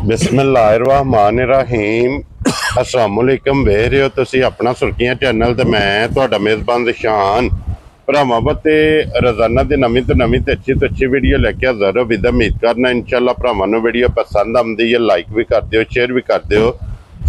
बिस्मिल्लाहिर्रहमानिर्रहीम अस्सलाम वालेकुम वेख रहे हो तुसी अपना सुर्खियां चैनल ते मैं तुहाडा मेज़बान दिशान भरावां ते रोजाना दी नवीं तो अच्छी वीडियो लेके हाज़र हो। विद उम्मीद करना इंशाअल्लाह भरावां नूं वीडियो पसंद आउंदी है। लाइक भी कर दिओ, शेयर भी कर दिओ।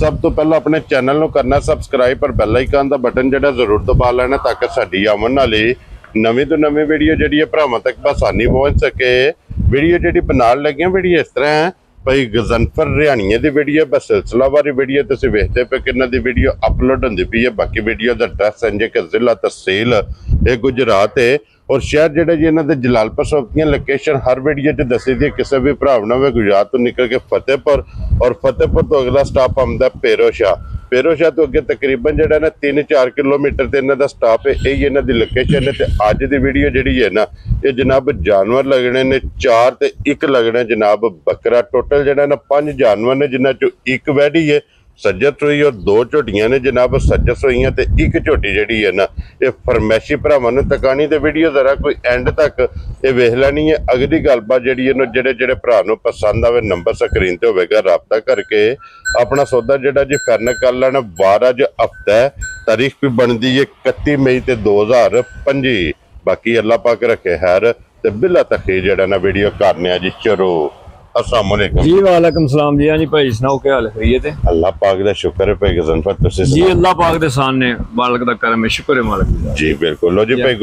सब तो पहले अपने चैनल नूं करना सबसक्राइब पर बैल आइकन दा बटन जिहड़ा जरूर दबा लेना ताकि साडी आउण वाली नवीं तो नवीं वीडियो जिहड़ी है भरावां तक बसानी पहुंच सके। वीडियो जिहड़ी बनाउण लगे वीडियो इस तरह है भाई गजनफर रिहानिया की वीडियो बस सिलसिलावारी वीडियो तुसीं वेखदे पे कि इन्हां दी वीडियो अपलोड होंदी पई है। बाकी वीडियो का एड्रैस इंज कि जिला तहसील ये गुजरात है और शहर जिहड़े जी इन्हां दे जलालपुर सोबतियां लोकेशन हर वीडियो च दसी दी। किसी भी भरा ने गुजरात तो निकल के फतेहपुर और फतेहपुर तो अगला स्टॉप आउंदा पेरोशाह तो अगे तकरीबन जो ना 3-4 किलोमीटर से इन्हों का स्टॉप है। यही इन्हों की लोकेशन है। तो अज की वीडियो जी है ना ये जनाब जानवर लगने ने 4 ते 1 लगना जनाब बकरा। टोटल जो ना 5 जानवर ने जिन्हों चो 1 वैडी है सज्जर सोई और 2 झोटियां ने जनाब सज्जर सोईयां ते 1 झोटी जी है ना ये फरमैशी भरावां नूं तकानी। तो वीडियो जरा कोई एंड तक ये वेख लैनी है। अगली गलबात जी जेडे भरा नूं पसंद आवे नंबर स्क्रीन ते होवेगा राबता करके अपना सौदा जिहड़ा जी फाइनल कर लेना। 12 ज हफ्ता है तारीख भी बनती है 31 मई ते 2025। बाकी अल्लाह पाक रखे खैर ते बिला तखीर जिहड़ा ना वीडियो करने जी शुरू। अस्सलाम वालेकुम जी वालेकुम सलाम जी। हाँ जी भाई सुनाओ क्या हाल है? ते अल्लाह पाक दा शुक्र है भाई गजनफर तुसी जी अल्लाह पाक दे सामने मालिक दा करम है, शुक्र है मालिक दा जी बिल्कुल। लो जी भाई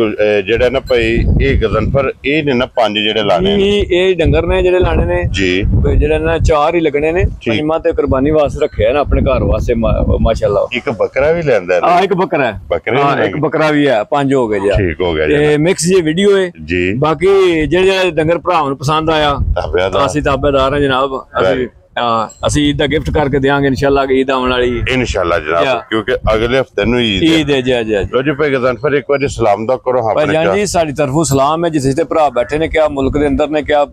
जेड़ा ना भाई ये गजनफर ये ने ना 5 जेड़े लाने जी ये डंगर ने जेड़े लाने ने जी जेड़े ना 4 ही लगने ने। पंजवां ते कुर्बानी वास्ते रखे है ना अपने घर वास्ते माशाल्लाह। एक बकरा भी लेंदा है? हां एक बकरा है, बकरा हां एक बकरा भी है। 5 हो गए जी, ठीक हो गया ये मिक्स ये वीडियो है जी। बाकी जेड़े डंगर भरावां नूं पसंद आया असीं ताबेदार हैं जनाब। ਅਸੀਂ ईद का गिफ्ट करके देंगे इंशाल्लाह कि ईद आने वाली है इंशाल्लाह जनाब क्योंकि अगले हफ्ते नु ईद है। जी लो जी भाई गजनफर एक बार सलाम दा करो। हां भाई जी साडी तरफों सलाम है जिथे जिथे भरा बैठे ने, क्या मुल्क दे अंदर ने क्या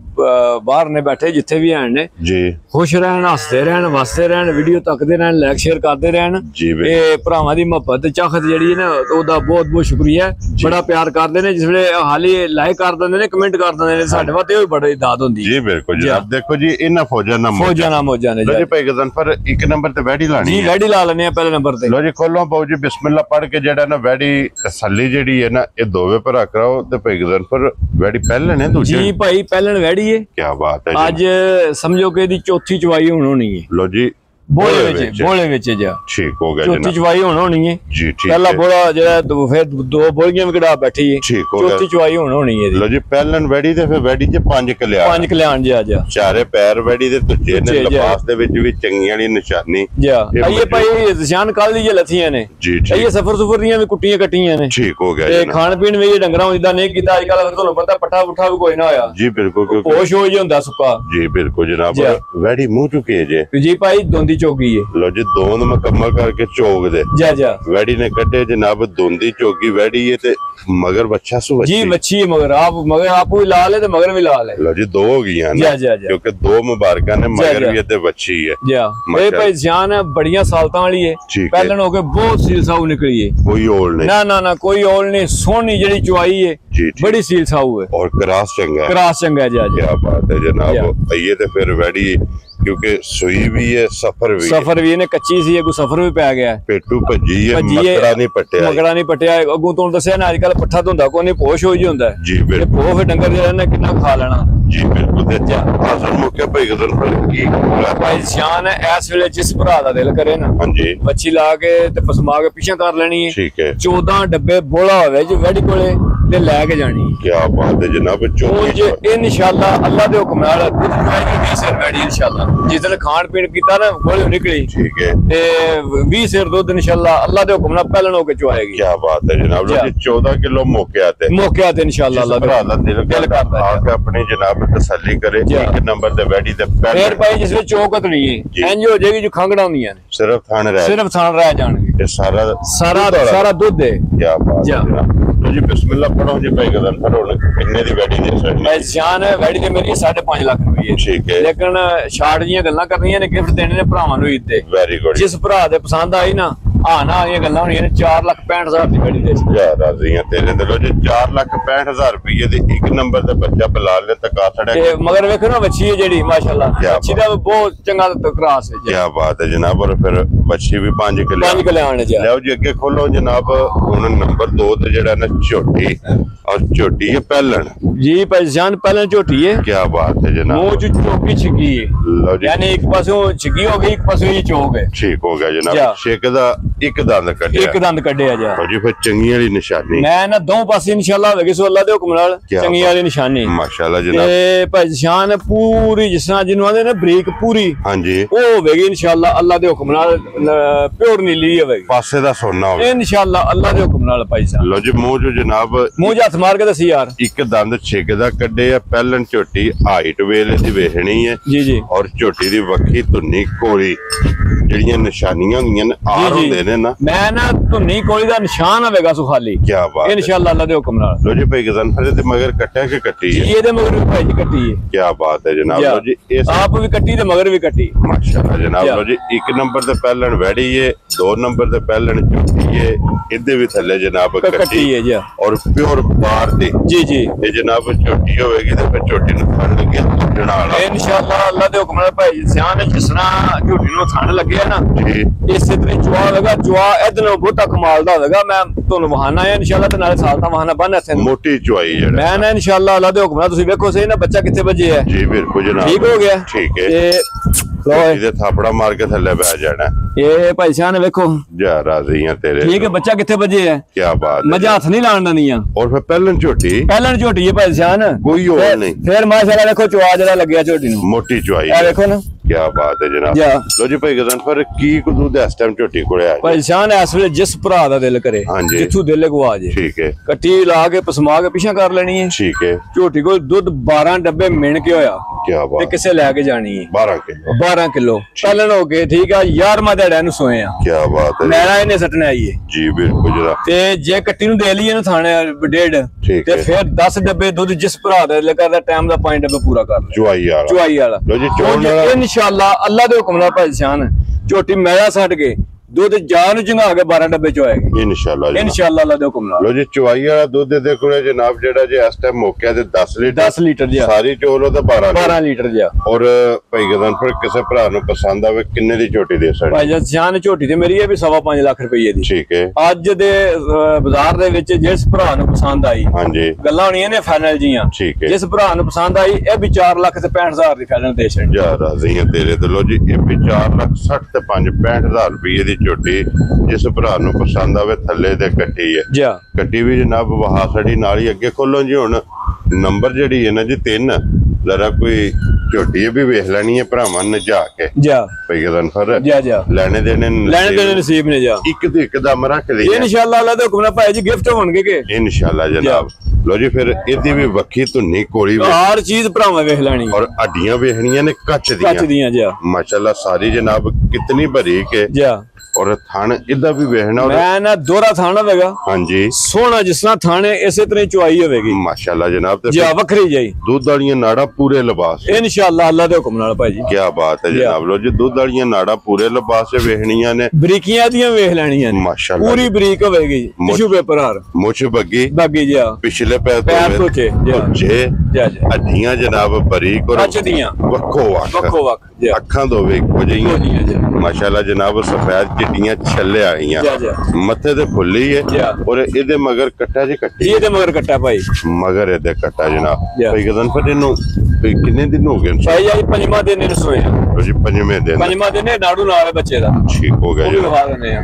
बाहर ने बैठे जिथे भी हैं ने जी। खुश रहन, हसते रहन, वसते रहन, वीडियो तकदे रहन, लाइक शेयर करते रहन जी। ये भरावां दी मोहब्बत चाहत जेड़ी है ना ओदा बहुत बहुत शुक्रिया। बड़ा प्यार करदे ने, जिस वेले हाली लाइक कर दिंदे ने, कमेंट कर दिंदे ने, साडे वास्ते ओही बड़ी दाद हुंदी जी। बिल्कुल जी। अब देखो जी इन्हां फौजां मौजा ने जी भाई गजनफर 1 नंबर ते वैडी लानी जी। वैडी ला लेने पहले नंबर ते। लो जी खोलो पाओ जी बिस्मिल्लाह पढ़ के जेड़ा ना वैडी तसल्ली जेड़ी है ना ये दोवे भरा कराओ। ते भाई गजनफर वैडी पहले ने दूसरी जी भाई पहले वैडी है। क्या बात है, आज समझो कि दी चौथी चवाई होनी है। लो जी बोले विच जा ठीक हो गया। चौथी चवाई होनी है जी। ठीक पहला बोला जेड़ा फिर 2 बोलियां भी कढ़ा बैठी है। ठीक हो गया। चौथी चवाई होनी है। लो जी पहलन वैडी ते फिर वैडी च 5 कल्याण जी। आ चारे पैर वैडी दे तुझे ने लिबास दे विच भी चंगी वाली निशानी जा। ये भाई निशान कल दी लथियां ने जी। ये सफर सुफर दियां भी कुट्टियां कट्टियां ने। ठीक हो गया। ते खान पीन में ये डंगरां इदा नहीं कीता आजकल फिर ਤੁਹਾਨੂੰ पता पट्ठा पुट्ठा भी कोई ना होया जी। बिल्कुल होश हो ही हुंदा सुक्का जी। बिल्कुल जनाब वैडी मुंह चुके जे जी भाई दोंदी चौकी है। लो जी दोंद मुकम्मल करके चौक दे जा वैडी ने कटे जनाब दोंदी चौकी वैडी है ते मगर बच्चा सु जी बच्ची है मगर आप भी लाल है ते मगर भी लाल है। लो जी 2 हो गईयां ना क्योंकि 2 मुबारका ने मगर भी ते बच्ची है जा। ये भाई जान है बढ़िया सालतां वाली है। पहलन हो के बहुत सील साऊ निकली है। कोई ओल नहीं ना कोई ओल नहीं। सोनी जेडी चुआई है बड़ी सील साऊ है और क्रास चंगा है जा। क्या बात है जनाब। ये ते फिर वैडी क्योंकि सुई भी है सफर भी ने कच्ची सी है, कोई सफर भी पै गया पेटू भजी है मकड़ा नहीं पट्टिया। अगू तुहानू दस्सिया ना अजकल पट्ठा धुंदा कोई नहीं पोश हो ही हुंदा जी। बिल्कुल पोह फिर डंगर जेड़ा ने कितना खा लेना जी। बिल्कुल ते हाजिर मौके भाई गजनफर की भाई शान है इस वेले जिस भरा दा दिल करे ना हां जी बच्ची ला के ते पसमा के पीछे कर लेनी है। ठीक है 14 डब्बे बोला होवे जी वैडी कोले ते लेके जानी। क्या बात है जनाब। इंशाल्लाह अल्लाह दे हुक्म नाल दूध पिलाएगी 20 सिर वैडी इंशाल्लाह। जिस दिन खान पीन कीता ना गोली निकली ठीक है ते 20 सिर दूध इंशाल्लाह अल्लाह दे हुक्म नाल पहलन होके चुआएगी। क्या बात है जनाब। जी 14 किलो मौके आते इंशाल्लाह अल्लाह दा दिल करदा है अपनी जनाब तसल्ली करे। 1 नंबर ते वैडी ते फिर भाई जिस वे चौकत नहीं है इंज हो जाएगी जो खंगड़ा होंदियां ने सिर्फ थान रह जाणगे ये सारा दूध है। क्या बात है तो जी बिस्मिल्लाह पढ़ो जी भाई गजनफर हुन किन्ने दी वैडी दे भाई जान है वैडी ते मेरी 5.5 लाख रुपए ठीक है। लेकिन शार्ट जियां गल्लां करनियां ने गिफ्ट देने ने भरावां नूं ईद दे। Very good. जिस भरा दे पसंद आई ना ਨਾ ਇਹ ਗੱਲਾਂ ਹੋਣੀਆਂ ਨੇ 4,65,000 ਦੀ ਬੜੀ ਦੇ ਯਾਰ ਰਾਜ਼ੀਆਂ ਤੇਰੇ ਦਿਲੋਂ ਜੀ 4,65,000 ਰੁਪਏ ਦੇ ਇੱਕ ਨੰਬਰ ਤੇ ਬੱਚਾ ਬਲਾਲ ਨੇ ਤਕਾ ਛੜਿਆ ਤੇ ਮਗਰ ਵੇਖੋ ਨਾ ਬੱਚੀ ਹੈ ਜਿਹੜੀ ਮਾਸ਼ਾਅੱਲਾ ਬੱਚੀ ਦਾ ਬਹੁਤ ਚੰਗਾ ਕਰਾਸ ਹੈ ਜੀ। ਕੀ ਬਾਤ ਹੈ ਜਨਾਬ। ਔਰ ਫਿਰ ਬੱਚੀ ਵੀ 5 ਕਿੱਲੇ ਆਣੇ ਜੀ। ਲਓ ਜੀ ਅੱਗੇ ਖੋਲੋ ਜਨਾਬ। ਹੁਣ ਨੰਬਰ 2 ਤੇ ਜਿਹੜਾ ਨਾ ਝੋਟੀ ਔਰ ਝੋਟੀ ਹੈ ਪਹਿਲਣ जी भाईजान पहले झोटी है। क्या बात है जनाब। मुंह चौकी छिकी है यानी एक पासों छिकी हो गई एक पासों ये चौक है। ठीक हो गया जनाब। शेक दा एक दंद कड्ढिया एक दंद कड्ढिया जा जी। फिर चंगी वाली निशानी मैं ना दो पासे इंशाल्लाह होगी सो अल्लाह दे हुक्म नाल चंगी वाली निशानी माशाल्लाह जनाब। ते भाईजान पूरी जिस तरह जिन्हों आंदे ना ब्रेक पूरी हां जी ओ होगी इंशाल्लाह अल्लाह दे हुक्म नाल प्योर नीली होगी पासे दा सोना होगा इंशाल्लाह अल्लाह दे हुक्म नाल भाईजान। लो जी मुंह जो जनाब मुंह हथ मार के दसी यार एक दंद छेक दा कड्ढे आ। पहलन झोटी हाइट वेले दी वेखनी है जी जी। और झोटी दी वक्खी धुन्नी कोली ਜਿਹੜੀਆਂ ਨਿਸ਼ਾਨੀਆਂ ਹੁੰਦੀਆਂ ਨੇ ਆਰ ਹੁੰਦੇ ਨੇ ਨਾ ਮੈਂ ਨਾ ਧੁੰਨੀ ਕੋਲੀ ਦਾ ਨਿਸ਼ਾਨ ਹੋਵੇਗਾ ਸੁਖਾਲੀ। ਕੀ ਬਾਤ ਇਨਸ਼ਾਅੱਲਾ ਅੱਲਾ ਦੇ ਹੁਕਮ ਨਾਲ। ਲੋ ਜੀ ਭਾਈ ਗਜ਼ਨਫਰ ਦੇ ਮਗਰ ਕੱਟਿਆ ਕਿ ਕੱਟੀ ਹੈ ਇਹਦੇ ਮਗਰ ਵੀ ਭਾਈ ਜੀ ਕੱਟੀ ਹੈ। ਕੀ ਬਾਤ ਹੈ ਜਨਾਬ। ਲੋ ਜੀ ਇਸ ਆਪ ਵੀ ਕੱਟੀ ਤੇ ਮਗਰ ਵੀ ਕੱਟੀ ਮਾਸ਼ਾਅੱਲਾ ਜਨਾਬ। ਲੋ ਜੀ 1 ਨੰਬਰ ਤੇ ਪਹਿਲਣ ਵੈੜੀ ਹੈ 2 ਨੰਬਰ ਤੇ ਪਹਿਲਣ ਝੋਟੀ ਹੈ ਇਹਦੇ ਵੀ ਥੱਲੇ ਜਨਾਬ ਕੱਟੀ ਹੈ ਜੀ ਔਰ ਪਿਓਰ ਬਾਰ ਦੀ ਜੀ ਜੀ। ਇਹ ਜਨਾਬ ਝੋਟੀ ਹੋਵੇਗੀ ਤੇ ਫਿਰ ਝੋਟੀ ਨੂੰ ਥਣ ਲੱਗੇ ਟੁੱਟਣ ਵਾਲਾ ਇਨਸ਼ਾਅੱਲਾ ਅੱਲਾ ਦੇ ਹੁਕਮ ਨਾਲ ਭਾਈ ਸਿਆਣ ਜਿਸ ਤਰ੍ਹਾਂ ਝੋਟੀ ਨੂੰ ਥਣ ਲੱਗਿਆ ਨਾ ਜੀ ਇਸੇ ਤਰ੍ਹਾਂ ਚੁਆ ਹੋਵੇਗਾ। ਚੁਆ ਇਹਦੇ ਬਹੁਤਾ ਕਮਾਲ ਦਾ ਹੋਵੇਗਾ। ਮੈਂ ਤੁਹਾਨੂੰ ਵਹਾਨਾ ਹੈ ਇਨਸ਼ਾਅੱਲਾ ਤੇ ਨਾਲੇ ਸਾਲ ਦਾ ਵਹਾਨਾ ਬੰਨ ਇੱਥੇ ਮੋਟੀ ਚੁਆਈ ਜਿਹੜਾ ਮੈਂ ਨਾ ਇਨਸ਼ਾਅੱਲਾ ਅੱਲਾ ਦੇ ਹੁਕਮ ਨਾਲ ਤੁਸੀਂ ਵੇਖੋ ਸਹੀ ਨਾ ਬੱਚਾ ਕਿੱਥੇ ਵੱਜੇ ਹੈ ਜੀ ਬਿਲਕੁਲ ਜਨਾਬ। ਠੀਕ ਹੋ ਗਿਆ ਠੀਕ ਹੈ ਤੇ ਲੋ ਇਹਦੇ ਥਾਪੜਾ ਮਾਰ ਕੇ ਥੱਲੇ ਬਹਿ ਜਾਣਾ। ਇਹ ਭਾਈ ਸਾਹਿਬ ਨੇ ਵੇਖੋ ਜਾ ਰਾਜ਼ੀਆਂ ਤੇਰੇ ਠੀਕ ਹੈ ਬੱਚਾ ਕਿੱਥੇ ਵੱਜੇ ਹੈ। ਕੀ ਬਾਤ ਮਜਾ ਹੱਥ ਨਹੀਂ ਲਾਣ ਦਨੀਆਂ ਔਰ ਫਿਰ ਪਹਿਲਣ ਝੋਟੀ ਝੋਟੀ ਹੈ ਭਾਈ ਸਾਹਿਬ ਕੋਈ ਹੋਰ ਨਹੀਂ। ਫਿਰ ਮਾਸ਼ਾਅੱਲਾ ਦੇਖੋ ਚੁਆ ਜਿਹੜਾ ਲੱਗਿਆ ਝੋਟੀ ਨੂੰ ਮੋਟੀ ਚੁਆਈ ਇਹ ਵੇਖੋ ਨਾ ਕੀ ਬਾਤ ਹੈ ਜਨਾਬ। ਲੋ ਜੀ ਭਾਈ ਗਜ਼ਨਫਰ ਕੀ ਕੁਦੂ ਦੇ ਇਸ ਟਾਈਮ ਝੋਟੀ ਕੋਲੇ ਆ ਭਾਈ ਸਾਹਿਬ ਇਸ ਵੇਲੇ ਜਿਸ ਭਰਾ ਦਾ ਦਿਲ ਕਰੇ ਜਿੱਥੋਂ ਦਿਲ ਗਵਾ ਜੇ ਠੀਕ ਹੈ ਕੱਟੀ ਲਾ ਕੇ ਪਸਮਾ ਕੇ ਪਿਛਾ ਕਰ ਲੈਣੀ ਹੈ ਠੀਕ ਹੈ। ਝੋਟੀ ਕੋਲ ਦੁੱਧ 12 ਡੱਬੇ ਮਿਣ ਕੇ ਹੋਇਆ ਕੀ ਬਾਤ ਤੇ ਕਿਸੇ ਲੈ ਕੇ ਜਾਣੀ ਹੈ 12 ਕਿਲੋ ਪਹਿਲਣ ਹੋ ਕੇ ਠੀਕ ਆ 11ਵਾਂ ਦਿਹਾੜਾ ਨੂੰ ਸੋਏ ਆ ਕੀ ਬਾਤ ਹੈ। ਲੈਣਾ ਇਹਨੇ ਸੱਟਣਾ ਆਈਏ ਜੀ ਬਿਲਕੁਲ ਜਨਾਬ। ਤੇ ਜੇ ਕੱਟੀ ਨੂੰ ਦੇ ਲਈਏ ਨਾ ਥਾਣੇ ਡੇਢ ਤੇ ਫਿਰ 10 ਡੱਬੇ ਦੁੱਧ ਜਿਸ ਭਰਾ ਦਾ ਦਿਲ ਕਰਦਾ ਟਾਈਮ ਦਾ 5 ਡੱਬੇ ਪੂਰਾ ਕਰ ਲੈ ਚੁਆਈ ਵਾਲਾ। ਲੋ ਜੀ ਇਨਸ਼ਾਅੱਲਾ ਅੱਲਾ ਦੇ ਹੁਕਮ ਨਾਲ ਭਾਈ ਸ਼ਾਨ ਝੋਟੀ ਮੈਲਾ ਛੱਡ ਕੇ ਦੁੱਧ ਜਾਨ ਨੂੰ ਜੰਗਾ ਕੇ 12 ਡੱਬੇ ਚੁਆਏਗੀ ਇਨਸ਼ਾਅੱਲਾ ਅੱਲਾ ਦੇ ਹੁਕਮ ਨਾਲ। ਲੋ ਜੀ ਚੁਆਈ ਵਾਲਾ ਦੁੱਧ ਦੇ ਕੋਲੇ ਜਨਾਬ ਜਿਹੜਾ ਜੇ ਇਸ ਟਾਈਮ ਮੌਕਿਆ ਤੇ 10 ਲੀਟਰ ਜੀ ਸਾਰੀ ਚੋਲ ਉਹ ਤਾਂ 12 ਲੀਟਰ ਜੀ। ਔਰ ਭਾਈ ਗਜ਼ਨਫਰ ਕਿਸੇ ਭਰਾ ਨੂੰ ਪਸੰਦ ਆਵੇ ਕਿੰਨੇ ਦੀ ਝੋਟੀ ਦੇ ਸਕਦੇ ਭਾਈ ਜਾਨ ਝੋਟੀ ਤੇ ਮੇਰੀ ਇਹ ਵੀ 5.5 ਲੱਖ ਰੁਪਏ ਦੀ ਠੀਕ ਹੈ। ਅੱਜ ਦੇ ਬਾਜ਼ਾਰ ਦੇ ਵਿੱਚ ਜਿਸ ਭਰਾ ਨੂੰ ਪਸੰਦ ਆਈ ਹਾਂਜੀ ਗੱਲਾਂ ਹੋਣੀਆਂ ਨੇ ਫਾਈਨਲ ਜੀਆਂ ਠੀਕ ਹੈ। ਜਿਸ ਭਰਾ ਨੂੰ ਪਸੰਦ ਆਈ ਇਹ ਵੀ 4,65,000 ਦੀ ਫਾਈਨਲ ਦੇ ਛੱਡ ਜਾ ਰਾਜ਼ੀਆਂ ਤੇਰੇ ਤੇ। ਲੋ ਜੀ ਇਹ ਵੀ 4,60,000 ਤੇ 65,000 ਰੁਪਏ ਦੀ ਝੋਟੀ ਜਿਸ ਭਰਾ ਨੂੰ ਪਸੰਦ ਆਵੇ ਥੱਲੇ ਤੇ ਕੱਟੀ ਹੈ ਕੱਟੀ ਵੀ ਜਨਾਬ ਵਹਾ ਸੜੀ ਨਾਲ ਹੀ। ਅੱਗੇ ਖੋਲੋ ਜੀ ਹੁਣ ਨੰਬਰ ਜਿਹੜੀ ਹੈ ਨਾ ਜੀ 3 ਜ਼ਰਾ ਕੋਈ ਝੋਟੀ ਵੀ ਵੇਖ ਲੈਣੀ ਹੈ ਭਰਾਵਾਂ ਨੇ ਜਾ ਕੇ ਜਾ ਭਾਈ ਗਜ਼ਨਫਰ ਲੈਣੇ ਦੇਣੇ ਨਸੀਬ ਨੇ ਜਾ ਇੱਕ ਤੇ ਇੱਕ ਦਮ ਰੱਖ ਲਈ ਇਨਸ਼ਾਅੱਲਾ ਅੱਲਾ ਦੇ ਹੁਕਮ ਨਾਲ ਭਾਈ ਜੀ ਗਿਫਟ ਹੋਣਗੇ ਕਿ ਇਨਸ਼ਾਅੱਲਾ ਜਨਾਬ। ਲੋ ਜੀ ਫਿਰ ਇਹਦੀ ਵੀ ਵੱਖੀ ਧੁੰਨੀ ਕੋਲੀ ਹਰ ਚੀਜ਼ ਭਰਾਵਾਂ ਵੇਖ ਲੈਣੀ ਔਰ ਹੱਡੀਆਂ ਵੇਖਣੀਆਂ ਨੇ ਕੱਚ ਦੀਆਂ ਜੀ ਮਾਸ਼ਾਅੱਲਾ ਸਾਰੀ ਜਨਾਬ ਕਿਤਨੀ ਬਰੀਕ ਹੈ ਜੀ। ਔਰ ਥਣ ਇਹਦਾ ਵੀ ਵੇਖਣਾ ਮੈਂ ਨਾ ਦੋਹਰਾ ਥਣ ਹੋਵੇਗਾ ਹਾਂਜੀ ਸੋਹਣਾ ਜਿਸ ਤਰ੍ਹਾਂ ਥਣ ਇਸੇ ਤਰ੍ਹਾਂ ਚੁਆਈ ਹੋਵੇਗੀ ਮਾਸ਼ਾਅੱਲਾ ਜਨਾਬ। ਤੇ ਜੀ ਵੱਖਰੀ ਜਾਈ ਦੁੱਧ ਵਾਲੀਆਂ ਨਾੜਾਂ ਪੂਰੇ ਲਿਬਾਸ ਇਨਸ਼ਾਅੱਲਾ ਅੱਲਾ ਦੇ ਹੁਕਮ ਨਾਲ ਭਾਈ ਜੀ। ਕੀ ਬਾਤ ਹੈ ਜਨਾਬ। ਲੋ ਜੀ ਦੁੱਧ ਵਾਲੀਆਂ ਨਾੜਾਂ ਪੂਰੇ ਲਿਬਾਸ 'ਚ ਵੇਖਣੀਆਂ ਨੇ ਬਰੀਕੀਆਂ ਦੀਆਂ ਵੇਖ ਲੈਣੀਆਂ ਨੇ ਮਾਸ਼ਾਅੱਲਾ ਪੂਰੀ ਬਰੀਕ ਹੋਵੇਗੀ ਟਿਸ਼ੂ ਪੇਪਰ ਹਾਰ ਮੁੱਛ ਬੱਗੀ ਜੀ ਪਿਛਲੇ ਪੈਰ ਤੋਂ ਜੀ ਹੱਡੀਆਂ ਜਨਾਬ ਬਰੀਕ ਔਰ ਵੱਖੋ ਵੱਖ ਅੱਖਾਂ ਦੋ ਵੇਖੋ ਜਿਹੀਆਂ ਮਾਸ਼ਾਅੱਲਾ ਜਨਾਬ ਸਫੈਦ ਚਿੱਟੀਆਂ ਛੱਲੇ ਆਈਆਂ ਮੱਥੇ ਤੇ ਫੁੱਲੀ ਹੈ ਔਰ ਇਹਦੇ ਮਗਰ ਕੱਟਾ ਜੀ ਕੱਟੀ ਇਹਦੇ ਮਗਰ ਕੱਟਾ ਭਾਈ ਮਗਰ ਇਹਦੇ ਕੱਟਾ ਜਨਾਬ। ਭਾਈ ਗਜ਼ਨਫਰ ਇਹਨੂੰ ਕਿੰਨੇ ਦਿਨ ਹੋ ਗਏ ਭਾਈ ਜੀ 5ਵਾਂ ਦਿਨ ਇਹਨੂੰ ਸੋਏ ਜੀ 5ਵੇਂ ਦਿਨ ਨਾੜੂ ਨਾਲ ਬੱਚੇ ਦਾ ਠੀਕ ਹੋ ਗਿਆ ਜੀ।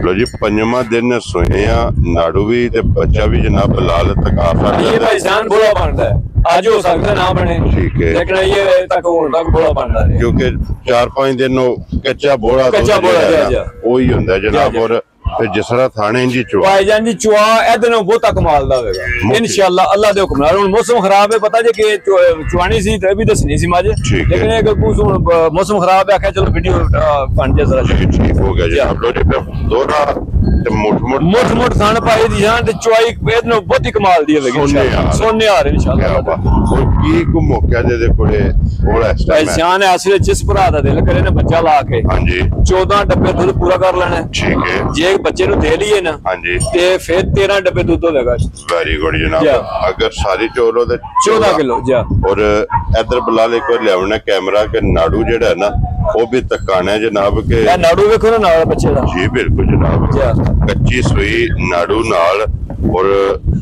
ਲੋ ਜੀ 5ਵਾਂ ਦਿਨ ਸੋਏ ਆ ਨਾੜੂ ਵੀ ਤੇ ਬੱਚਾ ਵੀ ਜਨਾਬ ਲਾਲ ਤਕਾ ਸਕਦਾ ਇਹ ਭਾਈ ਜਾਨ ਬੋਲਾ ਬਣਦਾ आज हो सकता ना बने ठीक है लेकिन ये तक बोला बनता है क्योंकि 4-5 दिन कच्चा बोला वही होता जनाब। और फिर जिस तरह थाने जी चुआ भाईजान जी चुआ ਇਹਦੇ ਨੂੰ ਬਹੁਤਾ ਕਮਾਲ ਦਾ ਹੋਵੇਗਾ ਇਨਸ਼ਾਅੱਲਾ ਅੱਲਾ ਦੇ ਹੁਕਮ ਨਾਲ। ਹੁਣ ਮੌਸਮ ਖਰਾਬ ਹੈ ਪਤਾ ਜੇ ਕਿ ਚੁਆਣੀ ਸੀ ਤੇ ਵੀ ਦੱਸਣੀ ਸੀ ਮਾਜੇ ਲੇਕਿਨ ਇਹ ਕੁਝ ਹੁਣ ਮੌਸਮ ਖਰਾਬ ਹੈ ਆਖਿਆ ਚਲੋ ਵੀਡੀਓ ਬਣ ਜਾ ਜ਼ਰਾ ਠੀਕ ਹੋ ਗਿਆ ਜੀ। ਆਪ ਲੋਗ ਦੋਹਰਾ ਤੇ ਮੁੱਠ ਥਣ ਪਾਈ ਦੀ ਜਾਨ ਤੇ ਚੁਆਈ ਇਹਨੂੰ ਬਹੁਤੀ ਕਮਾਲ ਦੀ ਹੋਵੇਗੀ ਸੋਨੇ ਆ ਰਹੇ ਇਨਸ਼ਾਅੱਲਾ। ਹੋਰ ਕੀ ਕੋ ਮੌਕਾ ਦੇ ਕੋਲੇ ਹੋਰ ਇਸ ਟਾਈਮ ਸਿਆਣ ਇਸ ਵੇਲੇ ਜਿਸ ਭਰਾ ਦਾ ਦਿਲ ਕਰੇ ਨਾ ਬੱਚਾ ਲਾ ਕੇ ਹਾਂਜੀ 14 ਡੱਬੇ ਦੁੱਧ ਪੂਰਾ ਕਰ ਲੈਣਾ। ਠੀਕ ਹੈ ਜੇ ਬੱਚੇ ਨੂੰ ਦੇ ਲਈਏ ਨਾ ਹਾਂਜੀ ਤੇ ਫਿਰ 13 ਡੱਬੇ ਦੁੱਧ ਹੋਵੇਗਾ। ਵੈਰੀ ਗੁੱਡ ਜਨਾਬ। ਅਗਰ ਸਾਰੀ ਚੋਲੋ ਤੇ 14 ਕਿਲੋ ਜਾ। ਔਰ ਇਧਰ ਬੁਲਾ ਲੈ ਕੋਈ ਲਿਆਉਣਾ ਕੈਮਰਾ ਕੇ ਨਾੜੂ ਜਿਹੜਾ ਨਾ ਉਹ ਵੀ ਤਕਾਣਾ ਜਨਾਬ ਕੇ ਨਾੜੂ ਵੇਖੋ ਨਾ ਨਾਲ ਬੱਚੇ ਦਾ। ਜੀ ਬਿਲਕੁਲ ਜਨਾਬ ਕੱਚੀ ਸੂਈ ਨਾੜੂ ਨਾਲ ਔਰ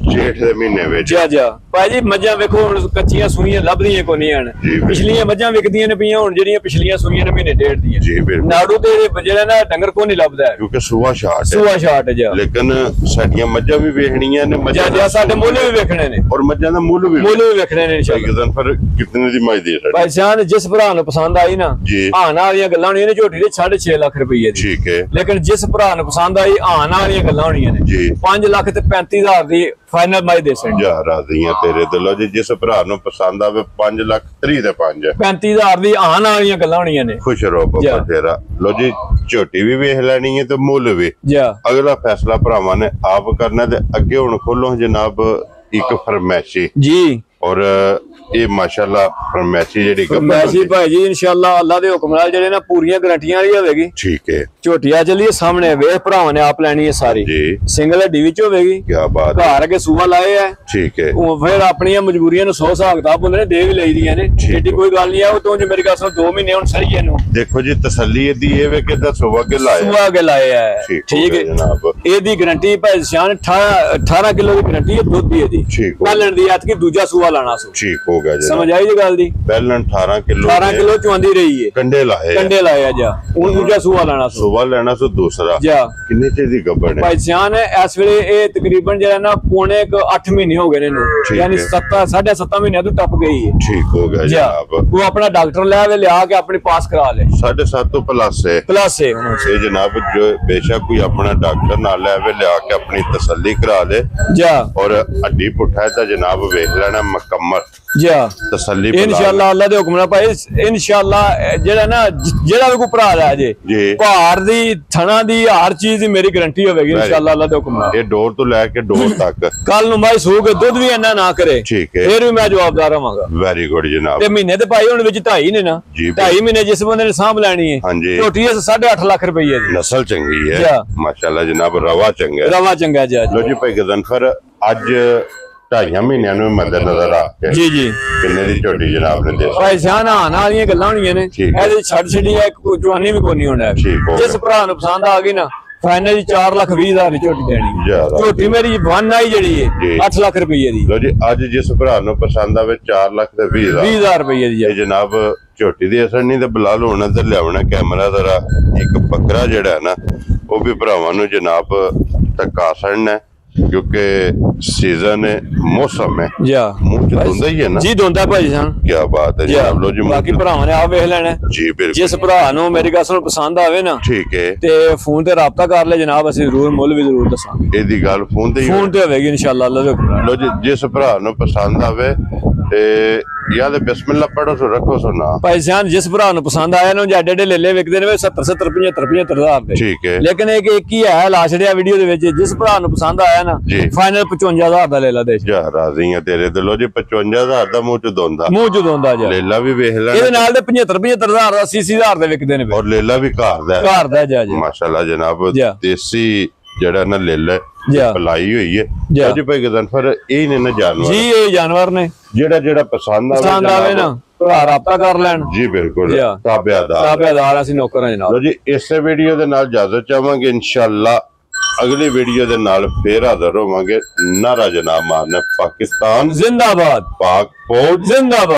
ਜੇਠ ਦੇ ਮਹੀਨੇ ਵਿੱਚ ਜਾ ਭਾਜੀ ਮੱਝਾਂ ਵੇਖੋ ਹੁਣ ਕੱਚੀਆਂ ਸੂਈਆਂ ਲੱਭਦੀਆਂ ਕੋ ਨਹੀਂ ਹਨ। ਪਿਛਲੀਆਂ ਮੱਝਾਂ ਵਿਕਦੀਆਂ ਨੇ ਪਈਆਂ ਹੁਣ ਜਿਹੜੀਆਂ ਪਿਛਲੀਆਂ ਸੂਈਆਂ ਨੇ ਮਹੀਨੇ ਡੇਢ ਦੀਆਂ। ਜੀ ਬਿਲਕੁਲ ਨਾੜੂ ਤੇ ਜਿਹੜਾ ਨਾ ਡੰਗਰ ਕੋ ਨਹੀਂ ਲੱਭਦਾ ਕਿਉਂਕਿ ਸੂਆ ਸ਼ਾਟ ਜਾ। ਲੇਕਿਨ ਸਾਡੀਆਂ ਮੱਝਾਂ ਵੀ ਵੇਖਣੀਆਂ ਨੇ ਮੱਝਾਂ ਸਾਡੇ ਮੁੱਲ ਵੀ ਵੇਖਣੇ ਨੇ ਔਰ ਮੱਝਾਂ ਦਾ ਮੁੱਲ ਵੀ ਵੇਖਣੇ ਨੇ ਇਨਸ਼ਾਅੱਲਾ। ਪਰ ਕਿੰਨੇ ਦੀ ਮੱਝ ਦੀ ਭਾਈ ਜਾਨ ਜਿਸ ਭਰਾ ਨੂੰ ਪਸੰਦ ਆਈ ਨਾ ਆਣ ਵਾਲੀਆਂ ਗੱਲਾਂ ਹੋਣੀਆਂ ਨੇ ਝੋਟੀ ਦੇ 6.5 ਲੱਖ ਰੁਪਏ ਦੀ। ਠੀਕ ਹੈ ਲੇਕਿਨ ਜਿਸ ਭਰਾ ਨੂੰ ਪਸੰਦ ਆਈ ਆਣ ਵਾਲੀਆਂ ਗੱਲਾਂ ਹੋਣੀਆਂ ਨੇ 5 ਲੱਖ ਤੇ 35,000 ਦੀ ਫਾਈਨਲ ਮੱਝ ਦੇ ਸਨ। ਜਾ ਰਾਜ਼ੀਆਂ ਤੇਰੇ ਦਿਲੋਂ ਜੀ ਜਿਸ ਭਰਾ ਨੂੰ ਪਸੰਦ ਆਵੇ 5 ਲੱਖ 3 ਦੇ 5 35,000 ਦੀ ਆਣ ਵਾਲੀਆਂ ਗੱਲਾਂ ਹੋਣੀਆਂ ਨੇ। ਖੁਸ਼ ਰਹੋ ਬਾਬਾ ਤੇਰਾ। ਲੋ ਜੀ ਝੋਟੀ ਵੀ ਵੇਖ ਲੈਣੀ ਹੈ ਤੇ ਮੁੱਲ ਵੀ ਅਗਲਾ ਫੈਸਲਾ ਭਰਾਵਾਂ ਨੇ ਆਪ ਕਰਨਾ। ਤੇ ਅੱਗੇ ਹੁਣ ਖੋਲੋ ਜਨਾਬ ਇੱਕ ਫਰਮੈਸ਼ੀ ਜੀ ਔਰ ਇਹ ਮਾਸ਼ਾਅੱਲਾ ਫਰਮੈਸ਼ੀ ਜਿਹੜੀ ਫਰਮੈਸ਼ੀ ਭਾਈ ਜੀ ਇਨਸ਼ਾਅੱਲਾ ਅੱਲਾ ਦੇ ਹੁਕਮ ਨਾਲ ਜਿਹੜੇ ਨਾ ਪੂਰੀਆਂ ਗਾਰੰਟੀਆਂ ਵਾਲੀ ਹੋਵੇਗੀ। ਠੀਕ ਹੈ ਝੋਟੀਆਂ ਚੱਲੀਏ ਸਾਹਮਣੇ ਵੇਖ ਭਰਾਵਾਂ ਨੇ ਆਪ ਲੈਣੀ ਹੈ ਸਾਰੀ ਜੀ ਸਿੰਗਲ ਹੱਡੀ ਵਿੱਚ ਹੋਵੇਗੀ। ਕੀ ਬਾਤ ਘਰ ਅਗੇ ਸੂਆ ਲਾਏ ਆ। ਠੀਕ ਹੈ ਉਹ ਫਿਰ ਆਪਣੀਆਂ ਮਜਬੂਰੀਆਂ ਨੂੰ 100 ਹਿਸਾਬ ਕਿਤਾਬ ਹੁੰਦੇ ਨੇ ਦੇ ਵੀ ਲਈਦੀਆਂ ਨੇ ਏਡੀ ਕੋਈ ਗੱਲ ਨਹੀਂ ਆ। ਉਹ ਤੋਂ ਜੇ ਮੇਰੀ ਗੱਲ ਸੁਣ 2 ਮਹੀਨੇ ਹੁਣ ਸਹੀ ਇਹਨੂੰ ਦੇਖੋ ਜੀ ਤਸੱਲੀ ਇਹਦੀ ਇਹ ਵੇ ਕਿ ਸੂਆ ਕੇ ਲਾਏ ਆ। ਠੀਕ ਹੈ ਜਨਾਬ ਇਹਦੀ ਗਾਰੰਟੀ ਭਾਈ ਸਿਆਣ 18 ਕਿਲੋ ਦੀ ਗਾਰੰਟੀ ਹੈ ਦੁੱਧ ਦੀ ਇਹਦੀ ਪਹਿਲਣ ਦੀ ਐਤਕੀ ਦੂਜਾ ਸੂਆ ਲਾਣਾ ਸੋ ਠੀਕ ਹੋ ਗਿਆ ਜੀ ਸਮਝ ਆਈ ਜੀ ਗੱਲ ਦੀ। ਪਹਿਲਾਂ 18 ਕਿਲੋ ਚੁਆਂਦੀ ਰਹੀ ਹੈ ਕੰਡੇ ਲਾਏ ਆ ਜਾ ਹੁਣ ਦੂਜਾ ਸੂਆ ਲਾਣਾ ਸੂਆ ਲੈਣਾ ਸੋ ਦੂਸਰਾ ਜਾ ਕਿੰਨੇ ਚਿਰ ਦੀ ਗੱਭਣ ਹੈ ਭਾਈ ਸਿਆਣ ਇਸ ਵੇਲੇ ਇਹ ਤਕਰੀਬਨ ਜਿਹੜਾ ਨਾ ਪੌਣੇ 8 ਮਹੀਨੇ ਹੋ ਗਏ ਨੇ ਇਹਨੂੰ ਯਾਨੀ 7.5 ਮਹੀਨਿਆਂ ਤੋਂ ਟੱਪ ਗਈ ਹੈ। ਠੀਕ ਹੋ ਗਿਆ ਜਨਾਬ। ਉਹ ਆਪਣਾ ਡਾਕਟਰ ਲਿਆ ਕੇ ਆਪਣੇ ਪਾਸ ਕਰਾ ਲੈ 7.5 ਤੋਂ ਪਲੱਸ ਹੈ ਇਹ ਜਨਾਬ। ਜੋ ਬੇਸ਼ੱਕ ਕੋਈ ਆਪਣਾ ਡਾਕਟਰ ਨਾਲ ਲਿਆ ਕੇ ਆਪਣੀ ਤਸੱਲੀ ਕਰਾ ਲੈ ਜਾ ਔਰ ਹੱਡੀ ਪੁੱਠਾ ਤਾਂ ਜਨਾਬ ਵੇਖ ਲੈਣਾ ਮੁਕੰਮਲ ਜਾ ਤਸੱਲੀ ਇਨਸ਼ਾਅੱਲਾ ਅੱਲਾ ਦੇ ਹੁਕਮ ਨਾਲ ਭਾਈ ਇਨਸ਼ਾਅੱਲਾ ਜਿਹੜਾ ਨਾ ਜਿਹੜਾ ਵੀ ਕੋਈ ਭਰਾ ਲੈ ਜੇ ਭਾਰ ਦੀ ਥਣਾ ਦੀ ਹਰ ਚੀਜ਼ ਦੀ ਮੇਰੀ ਗਾਰੰਟੀ ਹੋਵੇਗੀ ਇਨਸ਼ਾਅੱਲਾ ਅੱਲਾ ਦੇ ਹੁਕਮ ਨਾਲ। ਇਹ ਡੋਰ ਤੋਂ ਲੈ ਕੇ ਡੋਰ ਤੱਕ ਕੱਲ ਨੂੰ ਮੈਂ ਸੂ ਕੇ ਦੁੱਧ ਵੀ ਇੰਨਾ ਨਾ ਕਰੇ ਫਿਰ ਵੀ ਮੈਂ ਜਵਾਬਦਾਰ ਰਹਾਂਗਾ। ਵੈਰੀ ਗੁੱਡ ਜਨਾਬ। ਤੇ ਮਹੀਨੇ ਤੇ ਭਾਈ ਹੁਣ ਵਿੱਚ 2.5 ਨੇ ਨਾ 2.5 ਮਹੀਨੇ ਜਿਸ ਬੰਦੇ ਨੇ ਸਾਂਭ ਲੈਣੀ ਹੈ ਝੋਟੀ 8.5 ਲੱਖ ਰੁਪਏ ਦੀ ਨਸਲ ਚੰਗੀ ਹੈ ਮਾਸ਼ਾਅੱਲਾ ਜਨਾਬ। ਰਵਾ ਚੰਗਾ ਜੀ। ਲੋ ਜੀ ਭਾਈ ਗਜ਼ਨਫਰ ਅੱਜ 2.5 ਮਹੀਨਿਆਂ ਨੂੰ ਮੱਦੇ ਨਜ਼ਰ ਆ ਕੇ ਜੀ ਕਿੰਨੇ ਦੀ ਝੋਟੀ ਜਨਾਬ ਨੇ ਦੇ ਭਾਈ ਸਿਆਣ ਆਣ ਵਾਲੀਆਂ ਗੱਲਾਂ ਹੋਣੀਆਂ ਨੇ ਇਹਦੇ ਛੱਡ ਛੱਡੀ ਇੱਕ ਜਵਾਨੀ ਵੀ ਕੋਈ ਨਹੀਂ ਹੋਣਾ। ਜਿਸ ਭਰਾ ਨੂੰ ਪਸੰਦ ਆ ਗਈ ਨਾ ਫਾਈਨਲ 4,20,000 ਦੀ ਝੋਟੀ ਦੇਣੀ। ਝੋਟੀ ਮੇਰੀ ਬਣ ਆਈ ਜਿਹੜੀ ਹੈ 8 ਲੱਖ ਰੁਪਏ ਦੀ। ਲੋ ਜੀ ਅੱਜ ਜਿਸ ਭਰਾ ਨੂੰ ਪਸੰਦ ਆਵੇ 4,20,000 ਰੁਪਏ ਦੀ ਜਨਾਬ ਝੋਟੀ ਦੀ ਅਸਰ ਨਹੀਂ ਤੇ ਬੁਲਾ ਲਓ ਹੁਣ ਇੱਧਰ ਲਿਆਉਣਾ ਕੈਮਰਾ ਜ਼ਰਾ। ਇੱਕ ਬੱਕਰਾ ਜਿਹੜਾ ਨਾ ਉਹ ਵੀ ਭਰਾਵਾਂ ਨੂੰ ਜਨਾਬ ਧੱਕਾ ਸੜਨਾ ਕਿਉਂਕਿ ਸੀਜ਼ਨ ਹੈ ਮੌਸਮ ਹੈ ਮੂੰਹ ਚ ਧੁੰਦਾ ਹੀ ਹੈ ਨਾ ਜੀ ਧੁੰਦਾ ਭਾਈ ਜਾਨ। ਕੀ ਬਾਤ ਹੈ ਜਨਾਬ। ਲੋ ਜੀ ਬਾਕੀ ਭਰਾਵਾਂ ਨੇ ਆ ਵੇਖ ਲੈਣਾ ਜੀ ਬਿਲਕੁਲ। ਜਿਸ ਭਰਾ ਨੂੰ ਮੇਰੀ ਗੱਲ ਸੁਣ ਪਸੰਦ ਆਵੇ ਨਾ ਠੀਕ ਹੈ ਤੇ ਫੋਨ ਤੇ ਰਾਬਤਾ ਕਰ ਲੈ ਜਨਾਬ ਅਸੀਂ ਜ਼ਰੂਰ ਮੁੱਲ ਵੀ ਜ਼ਰੂਰ ਦੱਸਾਂਗੇ। ਇਹਦੀ ਗੱਲ ਫੋਨ ਤੇ ਹੋਵੇਗੀ ਇਨਸ਼ਾਅੱਲਾ ਅੱਲਾ ਦੇ ਹੁਕਮ ਨਾਲ। ਲੋ ਜੀ ਜਿਸ ਭਰਾ ਨੂੰ ਪਸੰਦ ਆਵੇ ਤੇ ਯਾਦ ਬਿਸਮਿਲ੍ਲਾ ਪੜੋ ਸੋ ਰੱਖੋ ਸੋ ਨਾ ਭਾਈ ਜਾਨ। ਜਿਸ ਭਰਾ ਨੂੰ ਪਸੰਦ ਆਇਆ ਨੂੰ ਜੱਡੇ ਲੈ ਵਿਕਦੇ ਨੇ 70 75,000 ਦੇ ਠੀਕ ਹੈ। ਲੇਕਿਨ ਇੱਕ ਹੀ ਹੈ ਲਾਸ਼ੜਿਆ ਵੀਡੀਓ ਦੇ ਵਿੱਚ ਜਿਸ ਭਰਾ ਨੂੰ ਪਸੰਦ ਆਇਆ ਨਾ ਫਾਈਨਲ 55,000 ਦਾ ਲੈ ਲਾ ਦੇ ਜਾ। ਰਾਜ਼ੀ ਆ ਤੇਰੇ ਦਿਲੋਂ ਜੀ 55,000 ਦਾ ਮੂੰਹ ਚ ਦੋਂਦਾ ਜਾ। ਲੇਲਾ ਵੀ ਵੇਖ ਲੈ ਇਹਦੇ ਨਾਲ ਦੇ 75,000 ਦਾ 80,000 ਦੇ ਵਿਕਦੇ ਨੇ ਔਰ ਲੇਲਾ ਵੀ ਘਰ ਦਾ ਜਾ ਜੀ ਮਾਸ਼ਾਅੱਲਾ ਜਨਾਬ। ਦੇਸੀ ਜਿਹੜਾ ਨਾ ਲੇਲਾ ਪਲਾਈ ਹੋਈ ਹੈ ਜੀ ਭਾਈ ਗਜ਼ਨਫਰ। ਇਹ ਨੇ ਨਾ ਜਾਨਵਰ ਜੀ ਇਹ ਜਾਨਵਰ ਨੇ ਜਿਹੜਾ ਪਸੰਦ ਆਵੇ ਨਾ ਭਰਾ ਰਾਬਤਾ ਕਰ ਲੈਣ ਜੀ ਬਿਲਕੁਲ। ਤਾਬੇਦਾਰ ਅਸੀਂ ਨੌਕਰ ਹਾਂ ਜਨਾਬ। ਲੋ ਜੀ ਇਸੇ ਵੀਡੀਓ ਦੇ ਨਾਲ ਇਜਾਜ਼ਤ ਚਾਹਾਂਗੇ ਇਨਸ਼ਾਅੱਲਾ ਅਗਲੀ ਵੀਡੀਓ ਦੇ ਨਾਲ ਫੇਰ ਹਾਜ਼ਰ ਹੋਵਾਂਗੇ। ਨਾਰਾ ਜਨਾਬ ਮਾਰਨਾ ਪਾਕਿਸਤਾਨ ਜ਼ਿੰਦਾਬਾਦ ਪਾਕ ਫੌਜ ਜ਼ਿੰਦਾਬਾਦ।